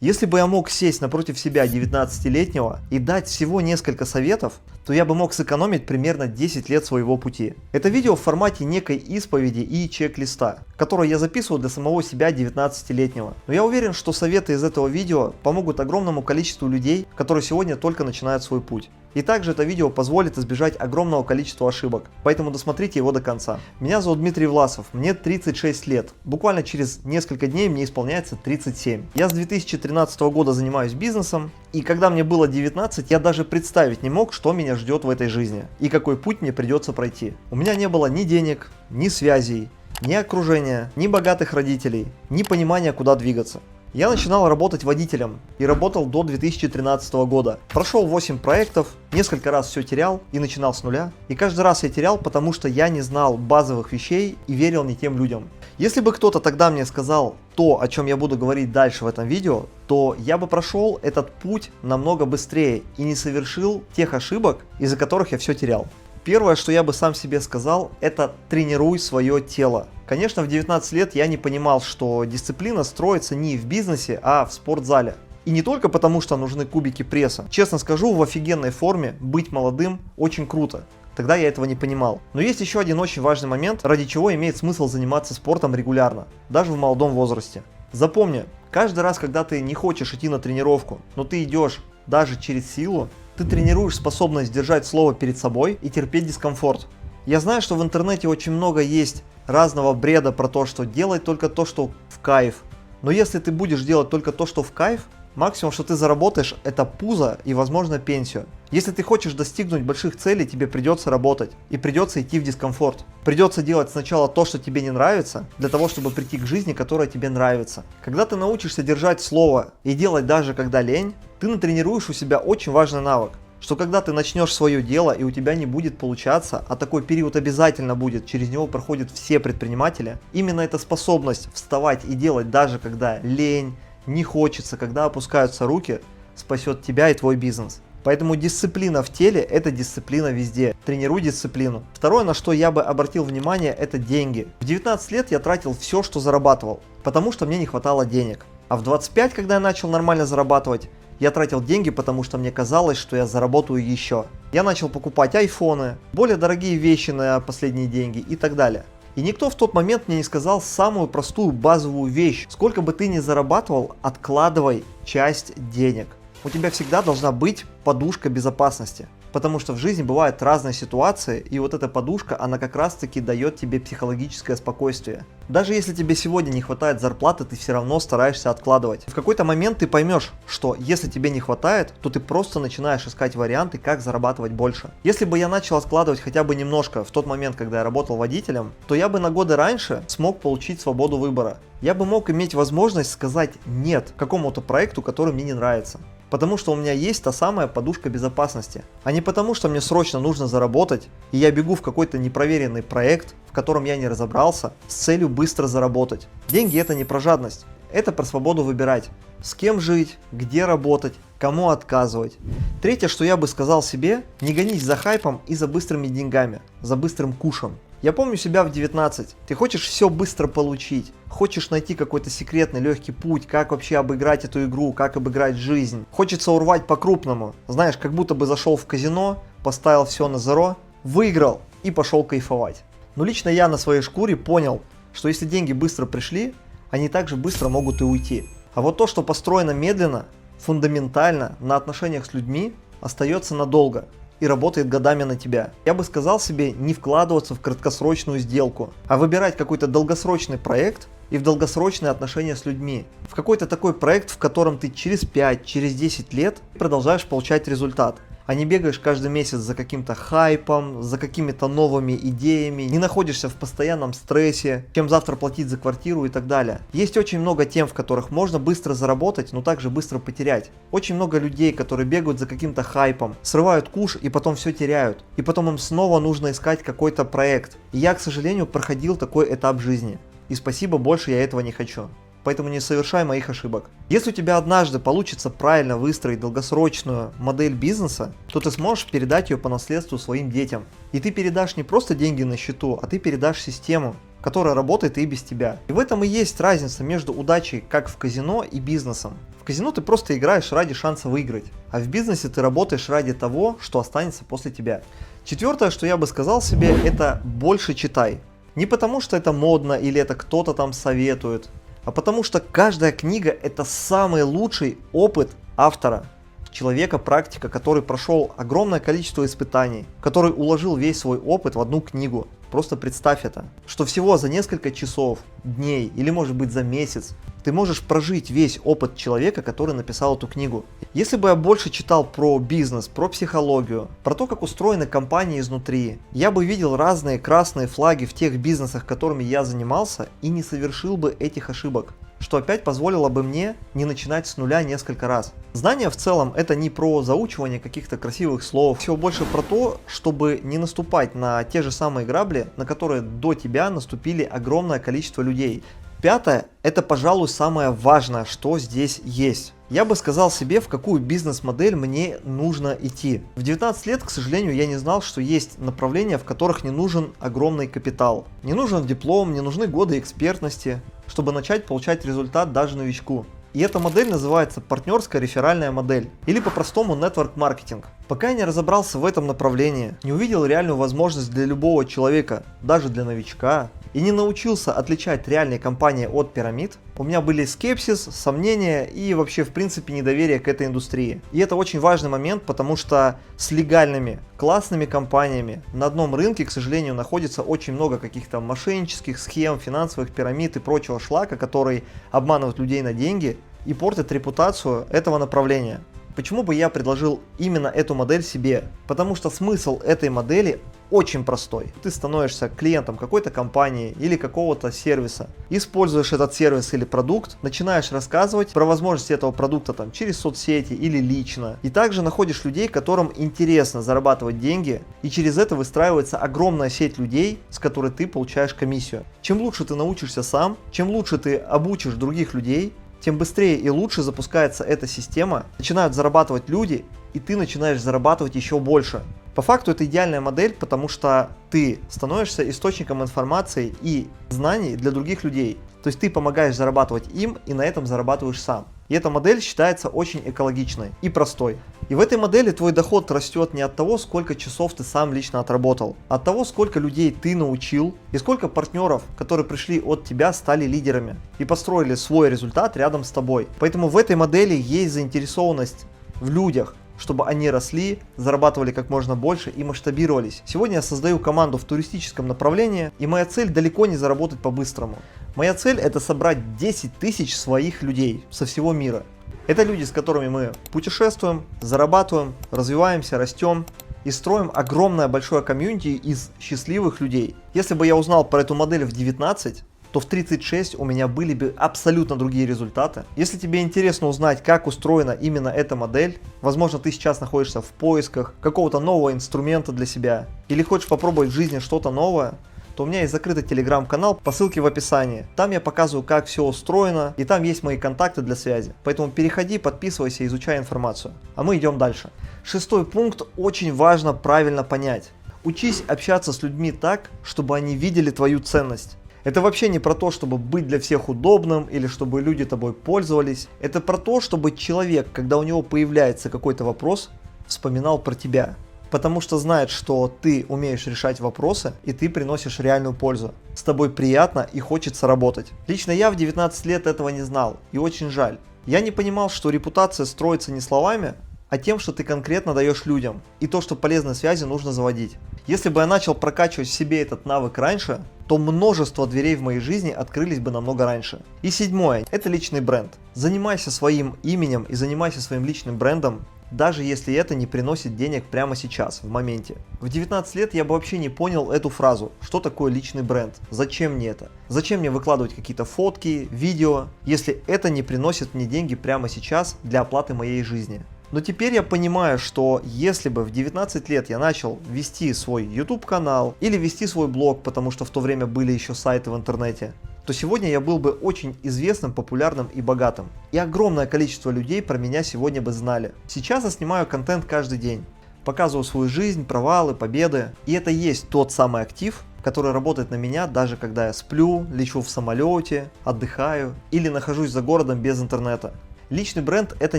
Если бы я мог сесть напротив себя 19-летнего и дать всего несколько советов, то я бы мог сэкономить примерно 10 лет своего пути. Это видео в формате некой исповеди и чек-листа, которое я записываю для самого себя 19-летнего. Но я уверен, что советы из этого видео помогут огромному количеству людей, которые сегодня только начинают свой путь. И также это видео позволит избежать огромного количества ошибок, поэтому досмотрите его до конца. Меня зовут Дмитрий Власов, мне 36 лет, буквально через несколько дней мне исполняется 37. Я с 2013 года занимаюсь бизнесом, и когда мне было 19, я даже представить не мог, что меня ждет в этой жизни и какой путь мне придется пройти. У меня не было ни денег, ни связей, ни окружения, ни богатых родителей, ни понимания, куда двигаться. Я начинал работать водителем и работал до 2013 года. Прошел 8 проектов, несколько раз все терял и начинал с нуля. И каждый раз я терял, потому что я не знал базовых вещей и верил не тем людям. Если бы кто-то тогда мне сказал то, о чем я буду говорить дальше в этом видео, то я бы прошел этот путь намного быстрее и не совершил тех ошибок, из-за которых я все терял. Первое, что я бы сам себе сказал, это тренируй свое тело. Конечно, в 19 лет я не понимал, что дисциплина строится не в бизнесе, а в спортзале. И не только потому, что нужны кубики пресса. Честно скажу, в офигенной форме быть молодым очень круто. Тогда я этого не понимал. Но есть еще один очень важный момент, ради чего имеет смысл заниматься спортом регулярно, даже в молодом возрасте. Запомни, каждый раз, когда ты не хочешь идти на тренировку, но ты идешь даже через силу, ты тренируешь способность держать слово перед собой и терпеть дискомфорт. Я знаю, что в интернете очень много есть разного бреда про то, что делай только то, что в кайф. Но если ты будешь делать только то, что в кайф, максимум, что ты заработаешь, это пузо и, возможно, пенсию. Если ты хочешь достигнуть больших целей, тебе придется работать и придется идти в дискомфорт. Придется делать сначала то, что тебе не нравится, для того, чтобы прийти к жизни, которая тебе нравится. Когда ты научишься держать слово и делать даже когда лень, ты натренируешь у себя очень важный навык, что когда ты начнешь свое дело и у тебя не будет получаться, а такой период обязательно будет, через него проходят все предприниматели, именно эта способность вставать и делать даже когда лень, не хочется, когда опускаются руки, спасет тебя и твой бизнес. Поэтому дисциплина в теле – это дисциплина везде. Тренируй дисциплину. Второе, на что я бы обратил внимание, это деньги. В 19 лет я тратил все, что зарабатывал, потому что мне не хватало денег. А в 25, когда я начал нормально зарабатывать, я тратил деньги, потому что мне казалось, что я заработаю еще. Я начал покупать айфоны, более дорогие вещи на последние деньги и так далее. И никто в тот момент мне не сказал самую простую базовую вещь. Сколько бы ты ни зарабатывал, откладывай часть денег. У тебя всегда должна быть подушка безопасности. Потому что в жизни бывают разные ситуации, и вот эта подушка, она как раз таки дает тебе психологическое спокойствие. Даже если тебе сегодня не хватает зарплаты, ты все равно стараешься откладывать. В какой-то момент ты поймешь, что если тебе не хватает, то ты просто начинаешь искать варианты, как зарабатывать больше. Если бы я начал откладывать хотя бы немножко в тот момент, когда я работал водителем, то я бы на годы раньше смог получить свободу выбора. Я бы мог иметь возможность сказать «нет» какому-то проекту, который мне не нравится. Потому что у меня есть та самая подушка безопасности. А не потому, что мне срочно нужно заработать, и я бегу в какой-то непроверенный проект, в котором я не разобрался, с целью быстро заработать. Деньги – это не про жадность, это про свободу выбирать. С кем жить, где работать, кому отказывать. Третье, что я бы сказал себе, не гонись за хайпом и за быстрыми деньгами, за быстрым кушем. Я помню себя в 19. Ты хочешь все быстро получить, хочешь найти какой-то секретный легкий путь, как вообще обыграть эту игру, как обыграть жизнь. Хочется урвать по-крупному. Знаешь, как будто бы зашел в казино, поставил все на зеро, выиграл и пошел кайфовать. Но лично я на своей шкуре понял, что если деньги быстро пришли, они также быстро могут и уйти. А вот то, что построено медленно, фундаментально, на отношениях с людьми, остается надолго и работает годами на тебя. Я бы сказал себе не вкладываться в краткосрочную сделку, а выбирать какой-то долгосрочный проект и в долгосрочные отношения с людьми. В какой-то такой проект, в котором ты через 5, через 10 лет продолжаешь получать результат. А не бегаешь каждый месяц за каким-то хайпом, за какими-то новыми идеями, не находишься в постоянном стрессе, чем завтра платить за квартиру и так далее. Есть очень много тем, в которых можно быстро заработать, но также быстро потерять. Очень много людей, которые бегают за каким-то хайпом, срывают куш и потом все теряют. И потом им снова нужно искать какой-то проект. И я, к сожалению, проходил такой этап жизни. И спасибо, больше я этого не хочу. Поэтому не совершай моих ошибок. Если у тебя однажды получится правильно выстроить долгосрочную модель бизнеса, то ты сможешь передать ее по наследству своим детям. И ты передашь не просто деньги на счету, а ты передашь систему, которая работает и без тебя. И в этом и есть разница между удачей как в казино и бизнесом. В казино ты просто играешь ради шанса выиграть, а в бизнесе ты работаешь ради того, что останется после тебя. Четвертое, что я бы сказал себе, это больше читай. Не потому, что это модно или это кто-то там советует, а потому что каждая книга – это самый лучший опыт автора. Человека-практика, который прошел огромное количество испытаний, который уложил весь свой опыт в одну книгу. Просто представь это, что всего за несколько часов, дней или может быть за месяц ты можешь прожить весь опыт человека, который написал эту книгу. Если бы я больше читал про бизнес, про психологию, про то, как устроены компании изнутри, я бы видел разные красные флаги в тех бизнесах, которыми я занимался, и не совершил бы этих ошибок, что опять позволило бы мне не начинать с нуля несколько раз. Знания в целом это не про заучивание каких-то красивых слов, все больше про то, чтобы не наступать на те же самые грабли, на которые до тебя наступили огромное количество людей. Пятое, это, пожалуй, самое важное, что здесь есть. Я бы сказал себе, в какую бизнес-модель мне нужно идти. В 19 лет, к сожалению, я не знал, что есть направления, в которых не нужен огромный капитал. Не нужен диплом, не нужны годы экспертности, чтобы начать получать результат даже новичку. И эта модель называется партнерская реферальная модель, или по-простому network маркетинг. Пока я не разобрался в этом направлении, не увидел реальную возможность для любого человека, даже для новичка, и не научился отличать реальные компании от пирамид, у меня были скепсис, сомнения и вообще в принципе недоверие к этой индустрии. И это очень важный момент, потому что с легальными, классными компаниями на одном рынке, к сожалению, находится очень много каких-то мошеннических схем, финансовых пирамид и прочего шлака, который обманывают людей на деньги и портит репутацию этого направления. Почему бы я предложил именно эту модель себе? Потому что смысл этой модели очень простой. Ты становишься клиентом какой-то компании или какого-то сервиса, используешь этот сервис или продукт, начинаешь рассказывать про возможности этого продукта там, через соцсети или лично. И также находишь людей, которым интересно зарабатывать деньги, и через это выстраивается огромная сеть людей, с которой ты получаешь комиссию. Чем лучше ты научишься сам, чем лучше ты обучишь других людей, тем быстрее и лучше запускается эта система, начинают зарабатывать люди, и ты начинаешь зарабатывать еще больше. По факту это идеальная модель, потому что ты становишься источником информации и знаний для других людей. То есть ты помогаешь зарабатывать им и на этом зарабатываешь сам. И эта модель считается очень экологичной и простой. И в этой модели твой доход растет не от того, сколько часов ты сам лично отработал, а от того, сколько людей ты научил и сколько партнеров, которые пришли от тебя, стали лидерами и построили свой результат рядом с тобой. Поэтому в этой модели есть заинтересованность в людях, чтобы они росли, зарабатывали как можно больше и масштабировались. Сегодня я создаю команду в туристическом направлении, и моя цель далеко не заработать по-быстрому. Моя цель это собрать 10 тысяч своих людей со всего мира. Это люди, с которыми мы путешествуем, зарабатываем, развиваемся, растем и строим огромное большое комьюнити из счастливых людей. Если бы я узнал про эту модель в 19, то в 36 у меня были бы абсолютно другие результаты. Если тебе интересно узнать, как устроена именно эта модель, возможно, ты сейчас находишься в поисках какого-то нового инструмента для себя, или хочешь попробовать в жизни что-то новое, то у меня есть закрытый телеграм-канал по ссылке в описании. Там я показываю, как все устроено, и там есть мои контакты для связи. Поэтому переходи, подписывайся, изучай информацию. А мы идем дальше. Шестой пункт очень важно правильно понять. Учись общаться с людьми так, чтобы они видели твою ценность. Это вообще не про то, чтобы быть для всех удобным или чтобы люди тобой пользовались. Это про то, чтобы человек, когда у него появляется какой-то вопрос, вспоминал про тебя. Потому что знает, что ты умеешь решать вопросы и ты приносишь реальную пользу. С тобой приятно и хочется работать. Лично я в 19 лет этого не знал, и очень жаль. Я не понимал, что репутация строится не словами, а тем, что ты конкретно даешь людям, и то, что полезные связи нужно заводить. Если бы я начал прокачивать в себе этот навык раньше, то множество дверей в моей жизни открылись бы намного раньше. И седьмое, это личный бренд. Занимайся своим именем и занимайся своим личным брендом, даже если это не приносит денег прямо сейчас, в моменте. В 19 лет я бы вообще не понял эту фразу, что такое личный бренд, зачем мне это, зачем мне выкладывать какие-то фотки, видео, если это не приносит мне деньги прямо сейчас для оплаты моей жизни. Но теперь я понимаю, что если бы в 19 лет я начал вести свой YouTube канал или вести свой блог, потому что в то время были еще сайты в интернете, то сегодня я был бы очень известным, популярным и богатым. И огромное количество людей про меня сегодня бы знали. Сейчас я снимаю контент каждый день, показываю свою жизнь, провалы, победы. И это и есть тот самый актив, который работает на меня даже когда я сплю, лечу в самолете, отдыхаю или нахожусь за городом без интернета. Личный бренд это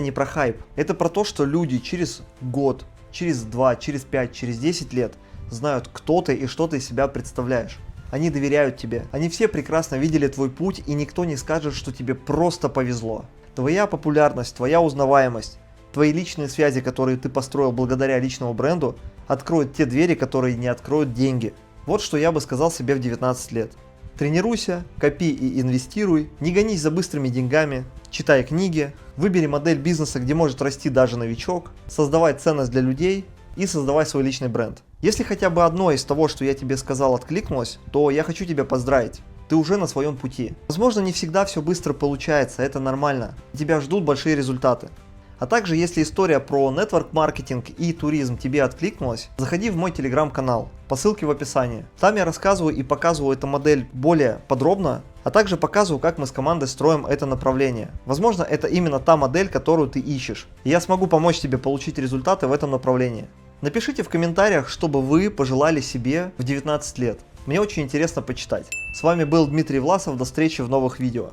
не про хайп, это про то, что люди через год, через 2, через 5, через 10 лет знают, кто ты и что ты из себя представляешь. Они доверяют тебе, они все прекрасно видели твой путь, и никто не скажет, что тебе просто повезло. Твоя популярность, твоя узнаваемость, твои личные связи, которые ты построил благодаря личному бренду, откроют те двери, которые не откроют деньги. Вот что я бы сказал себе в 19 лет. Тренируйся, копи и инвестируй, не гонись за быстрыми деньгами, читай книги, выбери модель бизнеса, где может расти даже новичок, создавай ценность для людей и создавай свой личный бренд. Если хотя бы одно из того, что я тебе сказал, откликнулось, то я хочу тебя поздравить. Ты уже на своем пути. Возможно, не всегда все быстро получается, это нормально. Тебя ждут большие результаты. А также, если история про нетворк-маркетинг и туризм тебе откликнулась, заходи в мой телеграм-канал по ссылке в описании. Там я рассказываю и показываю эту модель более подробно, а также показываю, как мы с командой строим это направление. Возможно, это именно та модель, которую ты ищешь. И я смогу помочь тебе получить результаты в этом направлении. Напишите в комментариях, что бы вы пожелали себе в 19 лет. Мне очень интересно почитать. С вами был Дмитрий Власов, до встречи в новых видео.